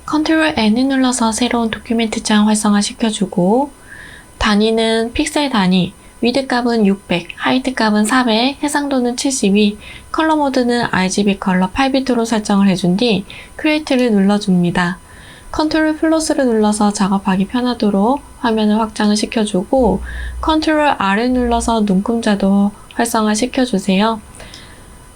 컨트롤 N을 눌러서 새로운 도큐멘트 창 활성화 시켜주고 단위는 픽셀 단위, 위드 값은 600, 하이트 값은 400, 해상도는 72, 컬러 모드는 RGB 컬러 8비트로 설정을 해준 뒤 크리에이트를 눌러줍니다. 컨트롤 플러스를 눌러서 작업하기 편하도록 화면을 확장을 시켜주고 컨트롤 R을 눌러서 눈금자도 활성화 시켜주세요.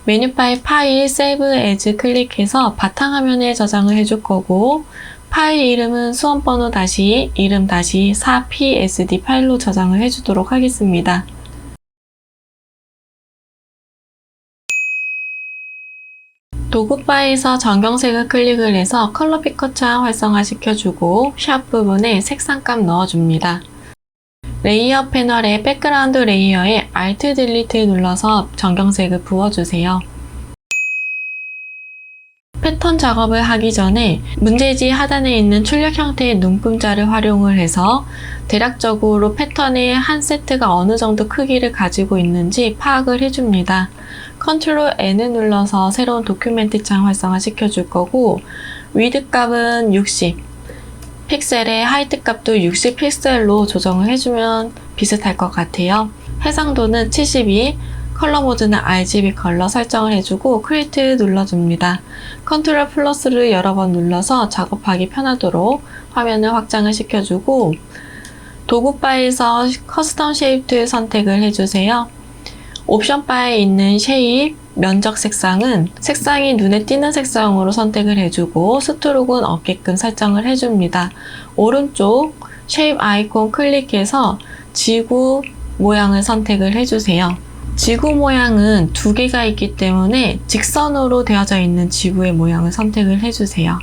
메뉴바의 파일 Save As 클릭해서 바탕화면에 저장을 해줄 거고 파일 이름은 수험번호 다시 이름 다시 4psd 파일로 저장을 해주도록 하겠습니다. 도구바에서 전경색을 클릭을 해서 컬러 피커 창 활성화 시켜주고 샵 부분에 색상값 넣어줍니다. 레이어 패널의 백그라운드 레이어에 Alt Delete 눌러서 전경색을 부어주세요. 패턴 작업을 하기 전에 문제지 하단에 있는 출력 형태의 눈금자를 활용을 해서 대략적으로 패턴의 한 세트가 어느 정도 크기를 가지고 있는지 파악을 해줍니다. 컨트롤 N을 눌러서 새로운 도큐멘트 창 활성화 시켜줄 거고 위드 값은 60, 픽셀의 하이트 값도 60 픽셀로 조정을 해주면 비슷할 것 같아요. 해상도는 72, 컬러 모드는 RGB 컬러 설정을 해주고 크리에이트 눌러줍니다. 컨트롤 플러스를 여러 번 눌러서 작업하기 편하도록 화면을 확장을 시켜주고 도구 바에서 커스텀 쉐입 툴 선택을 해주세요. 옵션 바에 있는 쉐입, 면적 색상은 색상이 눈에 띄는 색상으로 선택을 해주고 스트로크는 없게끔 설정을 해줍니다. 오른쪽 쉐입 아이콘 클릭해서 지구 모양을 선택을 해주세요. 지구 모양은 두 개가 있기 때문에 직선으로 되어져 있는 지구의 모양을 선택을 해주세요.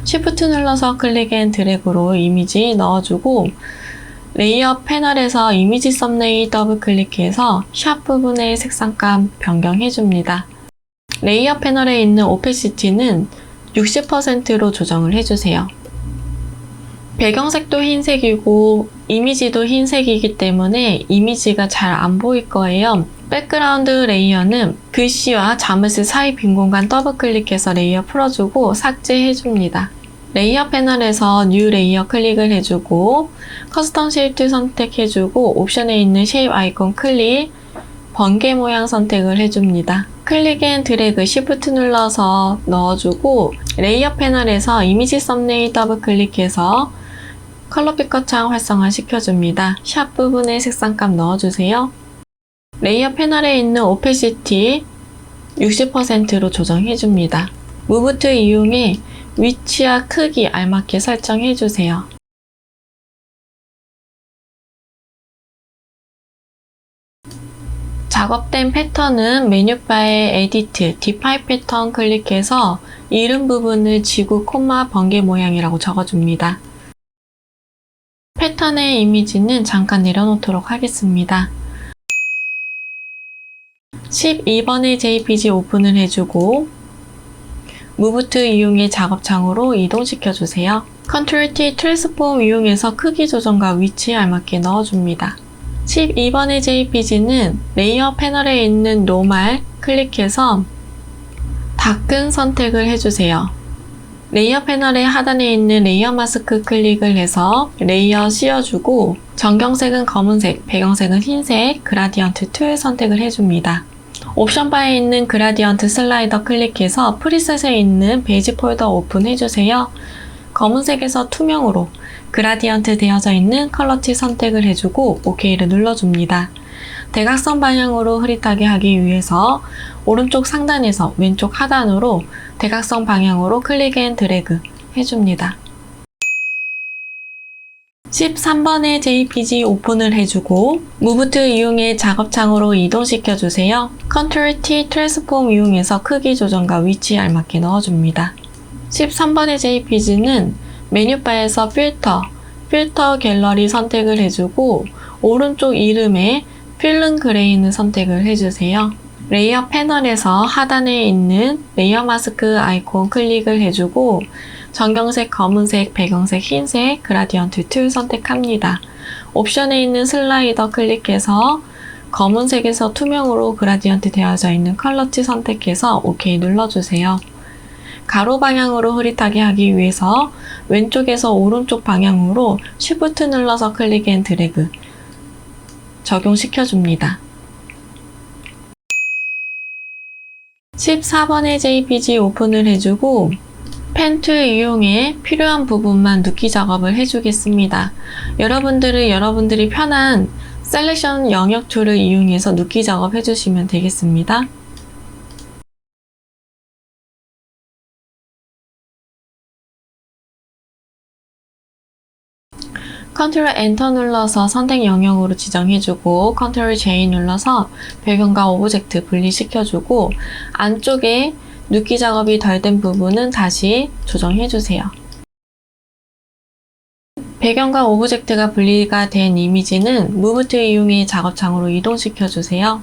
Shift 눌러서 클릭 앤 드래그로 이미지 넣어주고 레이어 패널에서 이미지 썸네일 더블 클릭해서 샵 부분의 색상감 변경해줍니다. 레이어 패널에 있는 오페시티는 60%로 조정을 해주세요. 배경색도 흰색이고 이미지도 흰색이기 때문에 이미지가 잘 안 보일 거예요. 백그라운드 레이어는 글씨와 자물쇠 사이 빈 공간 더블 클릭해서 레이어 풀어주고 삭제해줍니다. 레이어 패널에서 뉴 레이어 클릭을 해주고 커스텀 쉐입 선택해주고 옵션에 있는 쉐입 아이콘 클릭, 번개 모양 선택을 해줍니다. 클릭 앤 드래그 Shift 눌러서 넣어주고 레이어 패널에서 이미지 썸네일 더블 클릭해서 컬러 피커 창 활성화 시켜줍니다. 샵 부분에 색상값 넣어주세요. 레이어 패널에 있는 오페시티 60%로 조정해줍니다. 무브 툴 이용해 위치와 크기 알맞게 설정해주세요. 작업된 패턴은 메뉴바의 에디트, 디파인 패턴 클릭해서 이름 부분을 지구, 콤마, 번개 모양이라고 적어줍니다. 패턴의 이미지는 잠깐 내려놓도록 하겠습니다. 12번의 JPG 오픈을 해주고 무브 툴 이용해 작업창으로 이동시켜주세요. 컨트롤 T 트랜스폼 이용해서 크기 조정과 위치에 알맞게 넣어줍니다. 12번의 JPG는 레이어 패널에 있는 노멀 클릭해서 다큰 선택을 해주세요. 레이어 패널의 하단에 있는 레이어 마스크 클릭을 해서 레이어 씌워주고 전경색은 검은색, 배경색은 흰색, 그라디언트 툴 선택을 해줍니다. 옵션 바에 있는 그라디언트 슬라이더 클릭해서 프리셋에 있는 베이지 폴더 오픈해주세요. 검은색에서 투명으로 그라디언트 되어져 있는 컬러 티 선택을 해주고 OK를 눌러줍니다. 대각선 방향으로 흐릿하게 하기 위해서 오른쪽 상단에서 왼쪽 하단으로 대각선 방향으로 클릭 앤 드래그 해줍니다. 13번의 JPG 오픈을 해주고 무브 툴 이용해 작업창으로 이동시켜주세요. 컨트롤 T 트랜스폼 이용해서 크기 조정과 위치에 알맞게 넣어줍니다. 13번의 JPG는 메뉴바에서 필터 갤러리 선택을 해주고 오른쪽 이름에 필름 그레인을 선택을 해주세요. 레이어 패널에서 하단에 있는 레이어 마스크 아이콘 클릭을 해주고 전경색, 검은색, 배경색, 흰색, 그라디언트 툴 선택합니다. 옵션에 있는 슬라이더 클릭해서 검은색에서 투명으로 그라디언트 되어져 있는 컬러 티 선택해서 OK 눌러주세요. 가로 방향으로 흐릿하게 하기 위해서 왼쪽에서 오른쪽 방향으로 Shift 눌러서 클릭 앤 드래그 적용시켜줍니다. 14번의 JPG 오픈을 해주고 펜 툴 이용해 필요한 부분만 눕기 작업을 해주겠습니다. 여러분들은 여러분들이 편한 셀렉션 영역 툴을 이용해서 눕기 작업 해주시면 되겠습니다. 컨트롤 엔터 눌러서 선택 영역으로 지정해주고 컨트롤 J 눌러서 배경과 오브젝트 분리시켜주고 안쪽에 눕기 작업이 덜 된 부분은 다시 조정해주세요. 배경과 오브젝트가 분리가 된 이미지는 Move 툴 이용해 작업창으로 이동시켜주세요.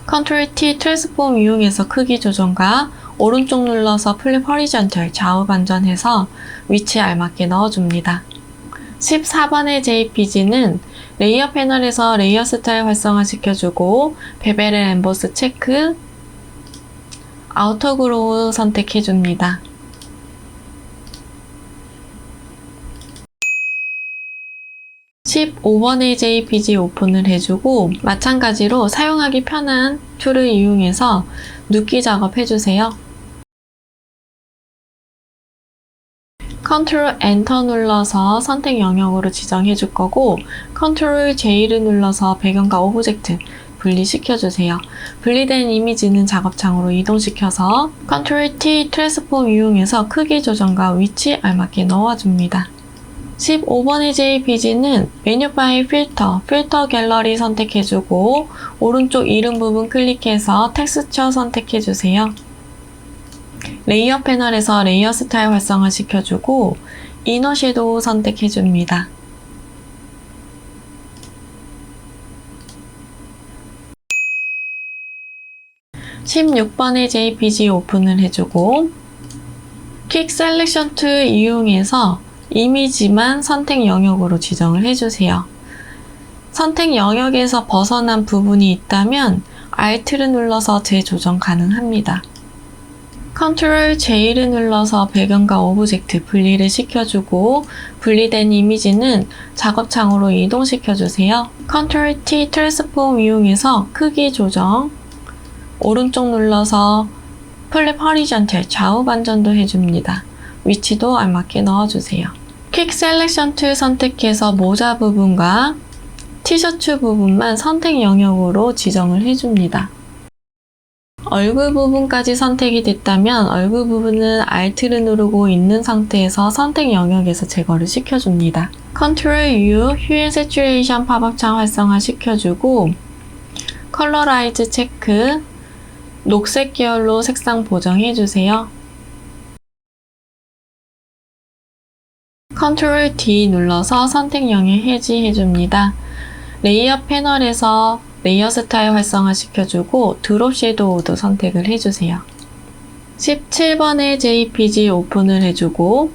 컨트롤 T 트랜스폼 이용해서 크기 조정과 오른쪽 눌러서 플립 허리전털 좌우 반전해서 위치에 알맞게 넣어줍니다. 14번의 JPG는 레이어 패널에서 레이어 스타일 활성화 시켜주고 베벨 앤 엠보스 체크, 아우터 그로우 선택해줍니다. 15번의 JPG 오픈을 해주고 마찬가지로 사용하기 편한 툴을 이용해서 눕기 작업 해주세요. 컨트롤 엔터 눌러서 선택 영역으로 지정해 줄 거고 컨트롤 J를 눌러서 배경과 오브젝트 분리시켜주세요. 분리된 이미지는 작업창으로 이동시켜서 컨트롤 T 트랜스폼 이용해서 크기 조정과 위치 알맞게 넣어줍니다. 15번의 JPG는 메뉴 바의 필터 갤러리 선택해주고 오른쪽 이름 부분 클릭해서 텍스처 선택해주세요. 레이어 패널에서 레이어 스타일 활성화 시켜주고 이너 섀도우 선택해줍니다. (16번의) JPG 오픈을 해주고 퀵 셀렉션 툴 이용해서 이미지만 선택 영역으로 지정을 해주세요. 선택 영역에서 벗어난 부분이 있다면 Alt를 눌러서 재조정 가능합니다. 컨트롤 J를 눌러서 배경과 오브젝트 분리를 시켜주고 분리된 이미지는 작업창으로 이동시켜주세요. 컨트롤 T 트랜스폼 이용해서 크기 조정, 오른쪽 눌러서 플립 허리전털 좌우 반전도 해줍니다. 위치도 알맞게 넣어주세요. 퀵 셀렉션 툴 선택해서 모자 부분과 티셔츠 부분만 선택 영역으로 지정을 해줍니다. 얼굴 부분까지 선택이 됐다면 얼굴 부분은 Alt를 누르고 있는 상태에서 선택 영역에서 제거를 시켜줍니다. 컨트롤 U, 휴 앤 세츄레이션 팝업창 활성화 시켜주고 컬러라이즈 체크, 녹색 계열로 색상 보정해주세요. 컨트롤 D 눌러서 선택 영역 해지해줍니다. 레이어 패널에서 레이어 스타일 활성화 시켜주고 드롭 섀도우도 선택을 해주세요. 17번의 JPG 오픈을 해주고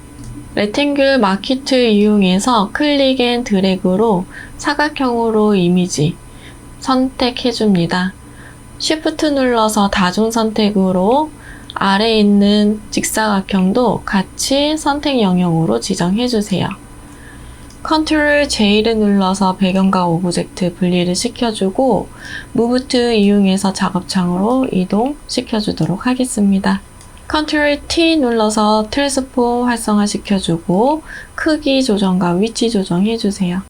레탱귤 마키 툴 이용해서 클릭 앤 드래그로 사각형으로 이미지 선택해줍니다. Shift 눌러서 다중 선택으로 아래에 있는 직사각형도 같이 선택 영역으로 지정해주세요. 컨트롤 J를 눌러서 배경과 오브젝트 분리를 시켜주고 Move 툴 이용해서 작업창으로 이동시켜주도록 하겠습니다. 컨트롤 T 눌러서 트랜스폼 활성화 시켜주고 크기 조정과 위치 조정해주세요.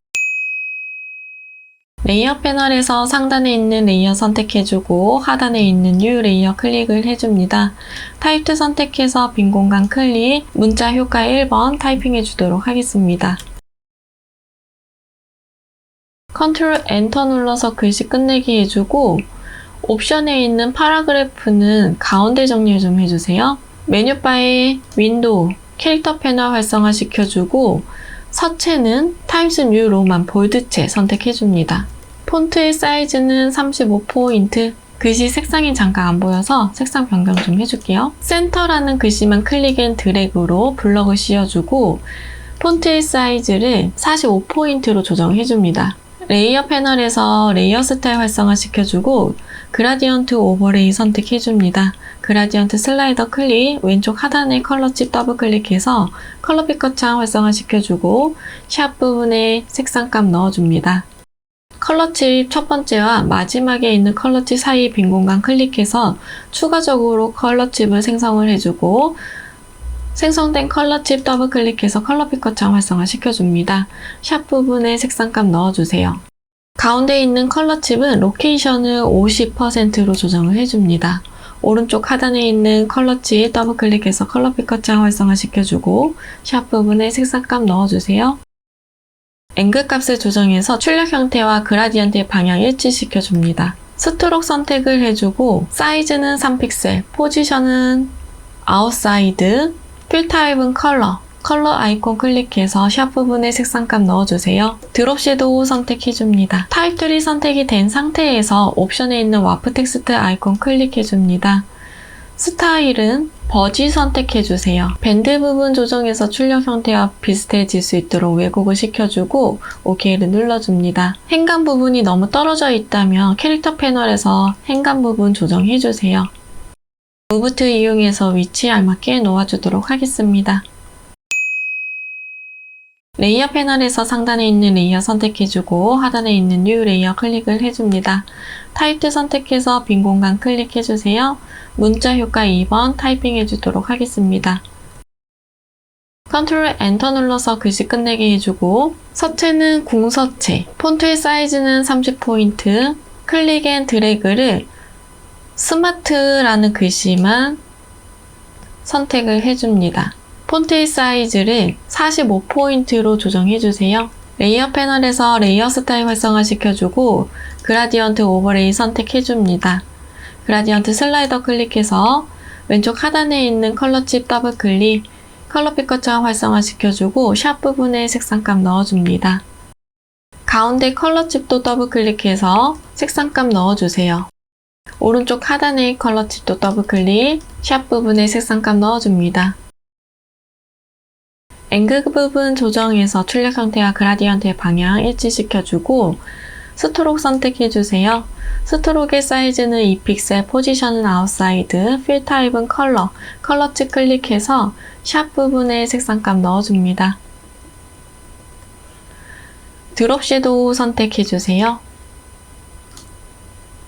레이어 패널에서 상단에 있는 레이어 선택해주고 하단에 있는 뉴 레이어 클릭을 해줍니다. 타입 툴 선택해서 빈 공간 클릭, 문자 효과 1번 타이핑해주도록 하겠습니다. 컨트롤 엔터 눌러서 글씨 끝내기 해주고 옵션에 있는 파라그래프는 가운데 정리 좀 해주세요. 메뉴바에 윈도우, 캐릭터 패널 활성화 시켜주고 서체는 타임스 뉴 로만 볼드체 선택해줍니다. 폰트의 사이즈는 35포인트, 글씨 색상이 잠깐 안 보여서 색상 변경 좀 해줄게요. 센터라는 글씨만 클릭 앤 드래그로 블럭을 씌워주고 폰트의 사이즈를 45포인트로 조정해줍니다. 레이어 패널에서 레이어 스타일 활성화 시켜주고 그라디언트 오버레이 선택해줍니다. 그라디언트 슬라이더 클릭, 왼쪽 하단의 컬러칩 더블 클릭해서 컬러 피커 창 활성화시켜주고 샵 부분에 색상값 넣어줍니다. 컬러칩 첫 번째와 마지막에 있는 컬러칩 사이 빈 공간 클릭해서 추가적으로 컬러칩을 생성을 해주고 생성된 컬러칩 더블 클릭해서 컬러 피커 창 활성화시켜줍니다. 샵 부분에 색상값 넣어주세요. 가운데 있는 컬러칩은 로케이션을 50%로 조정을 해줍니다. 오른쪽 하단에 있는 컬러칩 더블 클릭해서 컬러 피커 창 활성화시켜주고 샵 부분에 색상값 넣어주세요. 앵글 값을 조정해서 출력 형태와 그라디언트의 방향 일치시켜줍니다. 스트로크 선택을 해주고 사이즈는 3픽셀, 포지션은 아웃사이드, 필 타입은 컬러 아이콘 클릭해서 샵 부분에 색상값 넣어주세요. 드롭 섀도우 선택해줍니다. 타입 트리 선택이 된 상태에서 옵션에 있는 와프 텍스트 아이콘 클릭해줍니다. 스타일은 버지 선택해주세요. 밴드 부분 조정해서 출력 형태와 비슷해질 수 있도록 왜곡을 시켜주고 OK를 눌러줍니다. 행간 부분이 너무 떨어져 있다면 캐릭터 패널에서 행간 부분 조정해주세요. 무브 툴 이용해서 위치에 알맞게 놓아주도록 하겠습니다. 레이어 패널에서 상단에 있는 레이어 선택해주고 하단에 있는 뉴 레이어 클릭을 해줍니다. 타입 선택해서 빈 공간 클릭해주세요. 문자 효과 2번 타이핑 해주도록 하겠습니다. 컨트롤 엔터 눌러서 글씨 끝내게 해주고 서체는 궁서체, 폰트의 사이즈는 30포인트, 클릭 앤 드래그를 스마트라는 글씨만 선택을 해줍니다. 폰트의 사이즈를 45포인트로 조정해주세요. 레이어 패널에서 레이어 스타일 활성화시켜주고 그라디언트 오버레이 선택해줍니다. 그라디언트 슬라이더 클릭해서 왼쪽 하단에 있는 컬러칩 더블 클릭, 컬러 피커 창 활성화시켜주고 샵 부분에 색상값 넣어줍니다. 가운데 컬러칩도 더블 클릭해서 색상값 넣어주세요. 오른쪽 하단에 컬러칩도 더블 클릭, 샵 부분에 색상값 넣어줍니다. 앵글 부분 조정해서 출력 형태와 그라디언트의 방향 일치시켜주고 스트로크 선택해주세요. 스트로크의 사이즈는 2픽셀, 포지션은 아웃사이드, 필 타입은 컬러칩 클릭해서 샵 부분에 색상값 넣어줍니다. 드롭 섀도우 선택해주세요.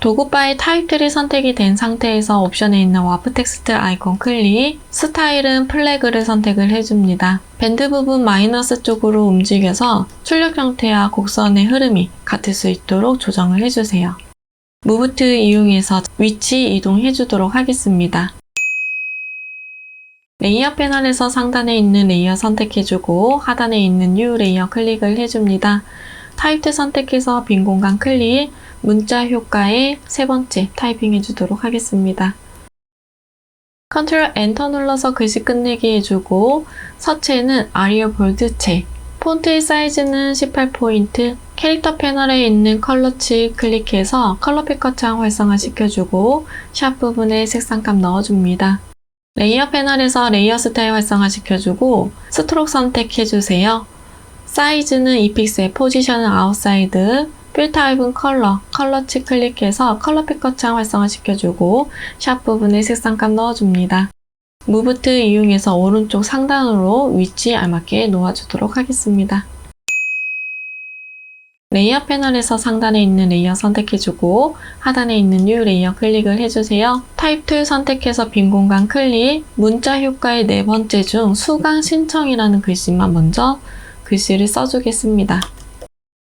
도구바의 타입 트리 선택이 된 상태에서 옵션에 있는 와프 텍스트 아이콘 클릭, 스타일은 플래그를 선택을 해줍니다. 밴드 부분 마이너스 쪽으로 움직여서 출력 형태와 곡선의 흐름이 같을 수 있도록 조정을 해주세요. 무브 툴 이용해서 위치 이동해주도록 하겠습니다. 레이어 패널에서 상단에 있는 레이어 선택해주고 하단에 있는 뉴 레이어 클릭을 해줍니다. 타입 툴 선택해서 빈 공간 클릭, 문자 효과의 세 번째 타이핑 해주도록 하겠습니다. 컨트롤 엔터 눌러서 글씨 끝내기 해주고 서체는 아리얼 볼드체, 폰트의 사이즈는 18포인트, 캐릭터 패널에 있는 컬러칩 클릭해서 컬러 피커 창 활성화시켜주고 샵 부분에 색상값 넣어줍니다. 레이어 패널에서 레이어 스타일 활성화시켜주고 스트로크 선택해주세요. 사이즈는 2픽셀, 포지션은 아웃사이드, 필 타입은 컬러칩 클릭해서 컬러 피커 창 활성화시켜주고 샵 부분에 색상값 넣어줍니다. 무브 툴 이용해서 오른쪽 상단으로 위치에 알맞게 놓아주도록 하겠습니다. 레이어 패널에서 상단에 있는 레이어 선택해주고 하단에 있는 뉴 레이어 클릭을 해주세요. 타입 툴 선택해서 빈 공간 클릭, 문자 효과의 네 번째 중 수강 신청이라는 글씨만 먼저 글씨를 써주겠습니다.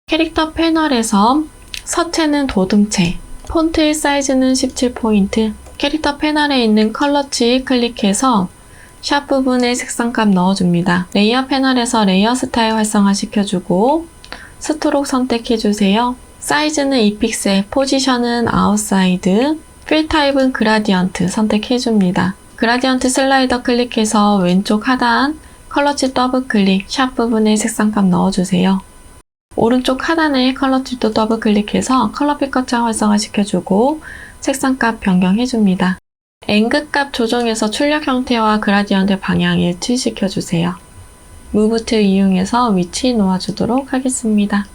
캐릭터 패널에서 서체는 도둠체, 폰트의 사이즈는 17포인트, 캐릭터 패널에 있는 컬러칩 클릭해서 샵 부분에 색상값 넣어줍니다. 레이어 패널에서 레이어 스타일 활성화시켜주고 스트로크 선택해주세요. 사이즈는 2픽셀, 포지션은 아웃사이드, 필 타입은 그라디언트 선택해줍니다. 그라디언트 슬라이더 클릭해서 왼쪽 하단 컬러칩 더블 클릭, 샵 부분에 색상값 넣어주세요. 오른쪽 하단에 컬러칩도 더블 클릭해서 컬러 피커 창 활성화시켜주고 색상값 변경해줍니다. 앵글 값 조정해서 출력 형태와 그라디언트 방향 일치시켜주세요. 무브 툴 이용해서 위치 놓아주도록 하겠습니다.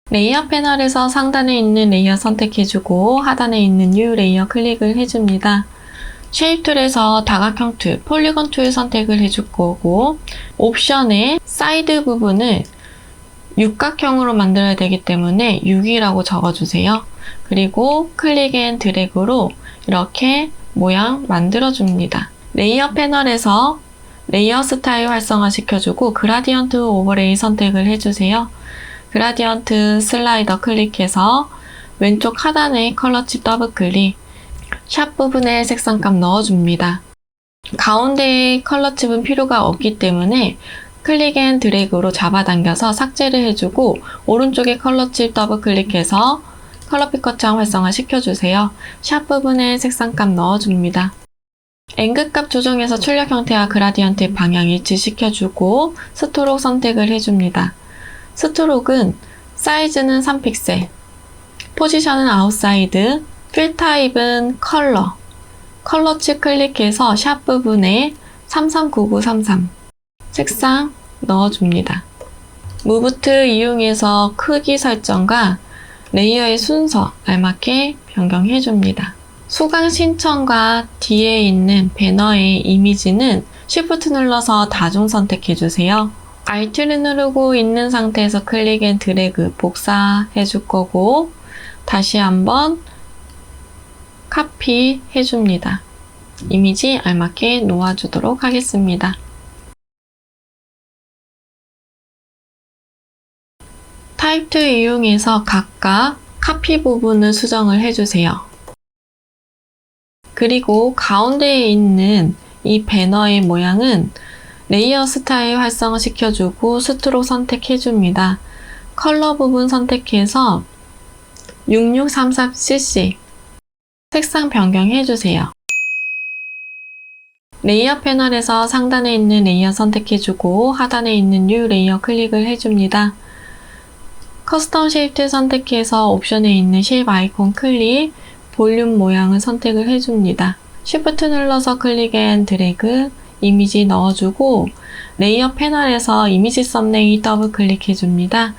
레이어 패널에서 상단에 있는 레이어 선택해주고 하단에 있는 New 레이어 클릭을 해줍니다. 쉐입 툴에서 다각형 툴, 폴리곤 툴 선택을 해줄 거고 옵션에 사이드 부분을 육각형으로 만들어야 되기 때문에 6이라고 적어주세요. 그리고 클릭 앤 드래그로 이렇게 모양 만들어줍니다. 레이어 패널에서 레이어 스타일 활성화 시켜주고 그라디언트 오버레이 선택을 해주세요. 그라디언트 슬라이더 클릭해서 왼쪽 하단에 컬러 칩 더블 클릭, 샵 부분에 색상감 넣어줍니다. 가운데에 컬러 칩은 필요가 없기 때문에 클릭 앤 드래그로 잡아당겨서 삭제를 해주고 오른쪽에 컬러 칩 더블 클릭해서 컬러 피커 창 활성화 시켜주세요. 샵 부분에 색상감 넣어줍니다. 앵글값 조정해서 출력 형태와 그라디언트의 방향 일치시켜주고 스트로크 선택을 해줍니다. 스트로크는 사이즈는 3픽셀, 포지션은 아웃사이드, 필 타입은 컬러 칩 클릭해서 샵 부분에 339933 색상 넣어줍니다. 무브트 이용해서 크기 설정과 레이어의 순서 알맞게 변경해줍니다. 수강 신청과 뒤에 있는 배너의 이미지는 Shift 눌러서 다중 선택해주세요. Alt를 누르고 있는 상태에서 클릭 앤 드래그 복사해줄 거고 다시 한번 카피 해줍니다. 이미지 알맞게 놓아주도록 하겠습니다. 타입 툴 이용해서 각각 카피 부분을 수정을 해주세요. 그리고 가운데에 있는 이 배너의 모양은 레이어 스타일 활성화 시켜주고 스트로크 선택해줍니다. 컬러 부분 선택해서 6633cc 색상 변경해주세요. 레이어 패널에서 상단에 있는 레이어 선택해주고 하단에 있는 New 레이어 클릭을 해줍니다. 커스텀 쉐입 선택해서 옵션에 있는 쉐입 아이콘 클릭, 볼륨 모양을 선택을 해줍니다. Shift 눌러서 클릭 앤 드래그, 이미지 넣어주고 레이어 패널에서 이미지 썸네일 더블 클릭해줍니다.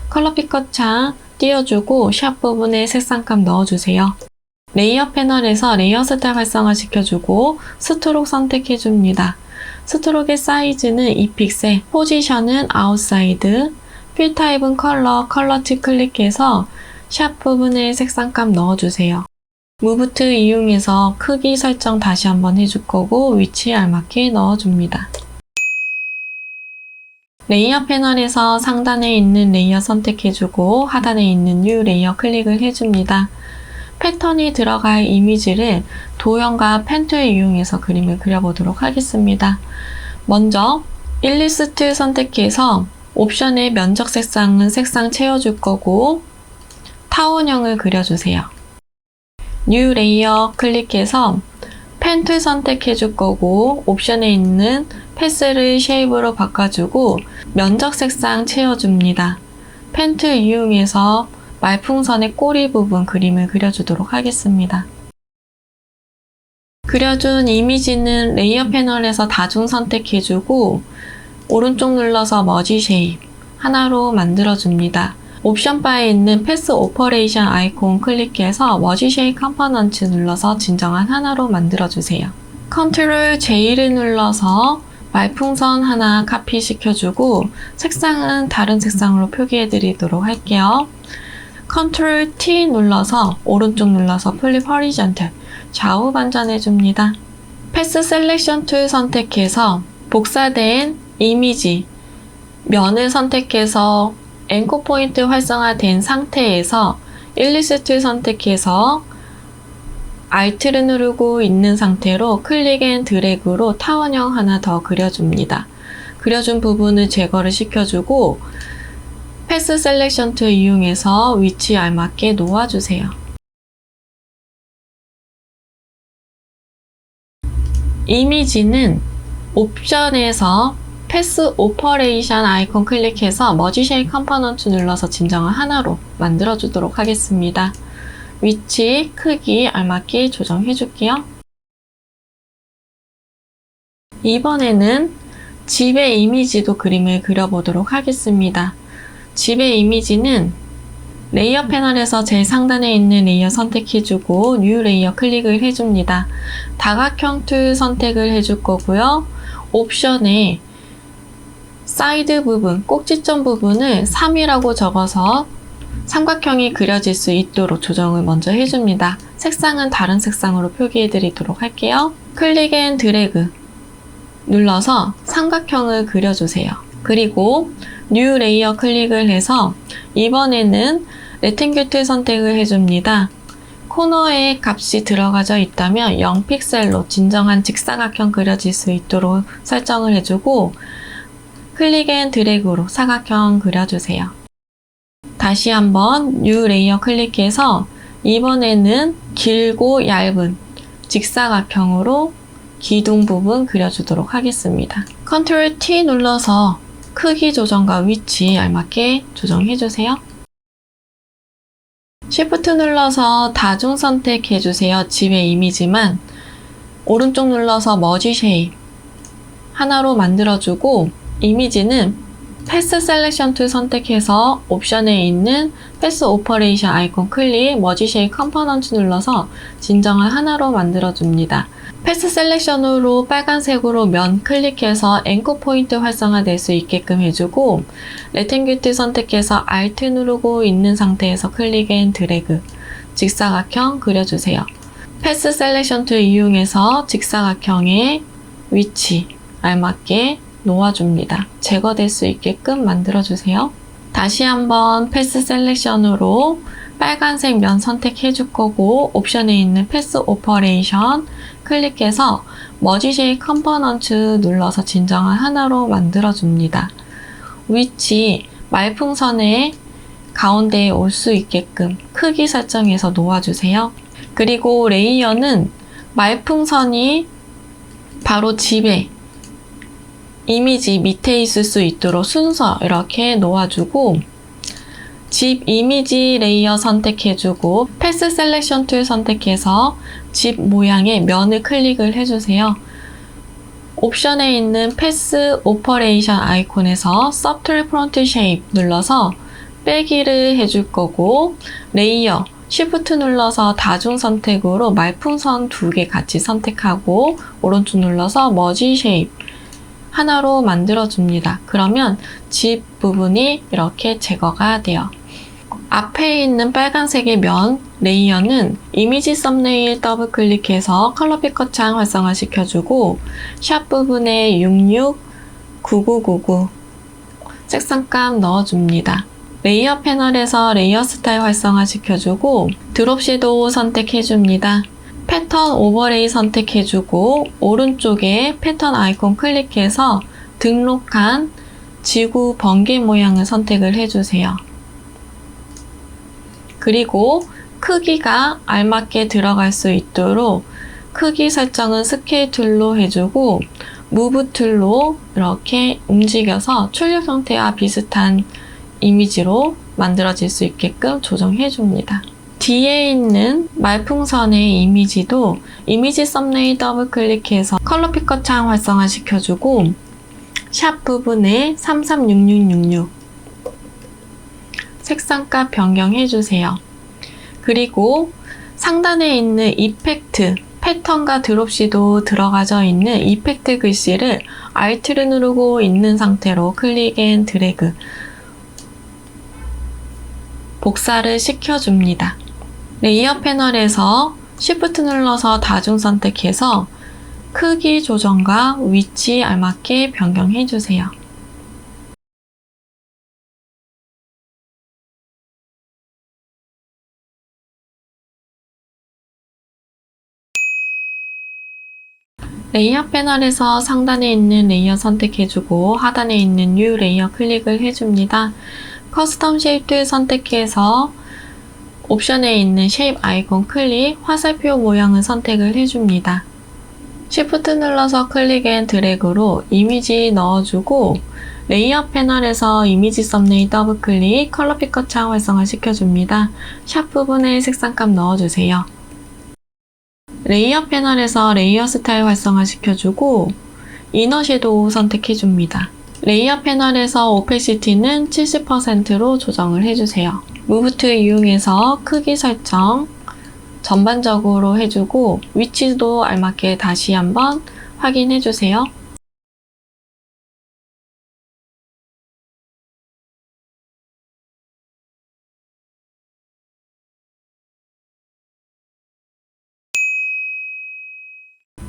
컬러 피커 창 띄워주고 샵 부분에 색상감 넣어주세요. 레이어 패널에서 레이어 스타일 활성화 시켜주고 스트로크 선택해줍니다. 스트로크의 사이즈는 2픽셀, 포지션은 아웃사이드, 필 타입은 컬러 칩 클릭해서 샵 부분에 색상감 넣어주세요. 무브트 이용해서 크기 설정 다시 한번 해줄 거고 위치에 알맞게 넣어줍니다. 레이어 패널에서 상단에 있는 레이어 선택해주고 하단에 있는 New 레이어 클릭을 해줍니다. 패턴이 들어갈 이미지를 도형과 펜툴 이용해서 그림을 그려보도록 하겠습니다. 먼저 일리스트 선택해서 옵션의 면적 색상은 색상 채워줄 거고 타원형을 그려주세요. New 레이어 클릭해서 펜 툴 선택해줄 거고 옵션에 있는 패스를 쉐입으로 바꿔주고 면적 색상 채워줍니다. 펜 툴 이용해서 말풍선의 꼬리 부분 그림을 그려주도록 하겠습니다. 그려준 이미지는 레이어 패널에서 다중 선택해주고 오른쪽 눌러서 머지 쉐입 하나로 만들어줍니다. 옵션 바에 있는 패스 오퍼레이션 아이콘 클릭해서 머지 쉐입 컴포넌트 눌러서 진정한 하나로 만들어주세요. 컨트롤 J를 눌러서 말풍선 하나 카피 시켜주고 색상은 다른 색상으로 표기해드리도록 할게요. 컨트롤 T 눌러서 오른쪽 눌러서 플립 허리전탈 좌우 반전해줍니다. 패스 셀렉션 툴 선택해서 복사된 이미지 면을 선택해서 앵커 포인트 활성화된 상태에서 일리스트 선택해서 Alt를 누르고 있는 상태로 클릭 앤 드래그로 타원형 하나 더 그려줍니다. 그려준 부분을 제거를 시켜주고 패스 셀렉션 툴 이용해서 위치 알맞게 놓아주세요. 이미지는 옵션에서 패스 오퍼레이션 아이콘 클릭해서 머지 쉐입 컴포넌트 눌러서 진정한 하나로 만들어주도록 하겠습니다. 위치, 크기 알맞게 조정해 줄게요. 이번에는 집의 이미지도 그림을 그려보도록 하겠습니다. 집의 이미지는 레이어 패널에서 제일 상단에 있는 레이어 선택해주고 뉴 레이어 클릭을 해줍니다. 다각형 툴 선택을 해줄 거고요. 옵션에 사이드 부분, 꼭지점 부분을 3이라고 적어서 삼각형이 그려질 수 있도록 조정을 먼저 해줍니다. 색상은 다른 색상으로 표기해 드리도록 할게요. 클릭 앤 드래그 눌러서 삼각형을 그려주세요. 그리고 뉴 레이어 클릭을 해서 이번에는 레탱귤 툴 선택을 해줍니다. 코너에 값이 들어가져 있다면 0픽셀로 진정한 직사각형 그려질 수 있도록 설정을 해주고 클릭 앤 드래그로 사각형 그려주세요. 다시 한번 뉴 레이어 클릭해서 이번에는 길고 얇은 직사각형으로 기둥 부분 그려주도록 하겠습니다. 컨트롤 T 눌러서 크기 조정과 위치 알맞게 조정해주세요. Shift 눌러서 다중 선택해주세요. 집의 이미지만 오른쪽 눌러서 머지 쉐입 하나로 만들어주고 이미지는 패스 셀렉션 툴 선택해서 옵션에 있는 패스 오퍼레이션 아이콘 클릭, 머지 쉐입 컴포넌트 눌러서 진정을 하나로 만들어줍니다. 패스 셀렉션으로 빨간색으로 면 클릭해서 앵커 포인트 활성화될 수 있게끔 해주고 레탱귤 툴 선택해서 Alt 누르고 있는 상태에서 클릭 앤 드래그 직사각형 그려주세요. 패스 셀렉션 툴 이용해서 직사각형의 위치 알맞게 놓아줍니다. 제거될 수 있게끔 만들어주세요. 다시 한번 패스 셀렉션으로 빨간색 면 선택해 줄 거고 옵션에 있는 패스 오퍼레이션 클릭해서 머지 쉐입 컴포넌트 눌러서 진정을 하나로 만들어줍니다. 위치 말풍선의 가운데에 올 수 있게끔 크기 설정해서 놓아주세요. 그리고 레이어는 말풍선이 바로 집에 이미지 밑에 있을 수 있도록 순서 이렇게 놓아주고 집 이미지 레이어 선택해주고 패스 셀렉션 툴 선택해서 집 모양의 면을 클릭을 해주세요. 옵션에 있는 패스 오퍼레이션 아이콘에서 서툴 프론트 쉐입 눌러서 빼기를 해줄 거고 레이어 Shift 눌러서 다중 선택으로 말풍선 2개 같이 선택하고 오른쪽 눌러서 머지 쉐입 하나로 만들어줍니다. 그러면 집 부분이 이렇게 제거가 돼요. 앞에 있는 빨간색의 면 레이어는 이미지 썸네일 더블 클릭해서 컬러 피커 창 활성화 시켜주고 샵 부분에 669999 색상값 넣어줍니다. 레이어 패널에서 레이어 스타일 활성화 시켜주고 드롭 섀도우 선택해줍니다. 패턴 오버레이 선택해주고 오른쪽에 패턴 아이콘 클릭해서 등록한 지구 번개 모양을 선택을 해주세요. 그리고 크기가 알맞게 들어갈 수 있도록 크기 설정은 스케일 툴로 해주고 무브 툴로 이렇게 움직여서 출력 형태와 비슷한 이미지로 만들어질 수 있게끔 조정해줍니다. 뒤에 있는 말풍선의 이미지도 이미지 썸네일 더블 클릭해서 컬러 피커 창 활성화 시켜주고 샵 부분에 336666 색상값 변경해주세요. 그리고 상단에 있는 이펙트, 패턴과 드롭시도 들어가져 있는 이펙트 글씨를 Alt를 누르고 있는 상태로 클릭 앤 드래그 복사를 시켜줍니다. 레이어 패널에서 Shift 눌러서 다중 선택해서 크기 조정과 위치 알맞게 변경해주세요. 레이어 패널에서 상단에 있는 레이어 선택해주고 하단에 있는 뉴 레이어 클릭을 해줍니다. 커스텀 쉐입 툴 선택해서 옵션에 있는 쉐입 아이콘 클릭, 화살표 모양을 선택을 해줍니다. Shift 눌러서 클릭 앤 드래그로 이미지 넣어주고 레이어 패널에서 이미지 썸네일 더블 클릭, 컬러 피커 창 활성화 시켜줍니다. 샵 부분에 색상값 넣어주세요. 레이어 패널에서 레이어 스타일 활성화 시켜주고 이너 섀도우 선택해줍니다. 레이어 패널에서 오페시티는 70%로 조정을 해주세요. 무브 툴 이용해서 크기 설정 전반적으로 해주고 위치도 알맞게 다시 한번 확인해 주세요.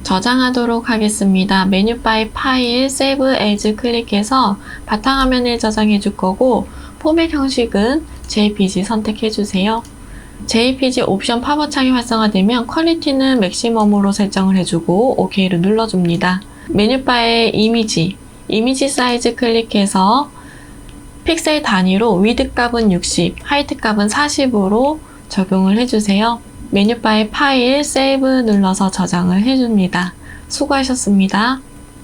저장하도록 하겠습니다. 메뉴바의 파일, 세이브 에즈 클릭해서 바탕화면에 저장해 줄 거고 포맷 형식은 JPG 선택해 주세요. JPG 옵션 팝업 창이 활성화되면 퀄리티는 맥시멈으로 설정을 해주고 OK를 눌러줍니다. 메뉴바의 이미지 사이즈 클릭해서 픽셀 단위로 위드 값은 60, 하이트 값은 40으로 적용을 해주세요. 메뉴바의 파일, 세이브 눌러서 저장을 해줍니다. 수고하셨습니다.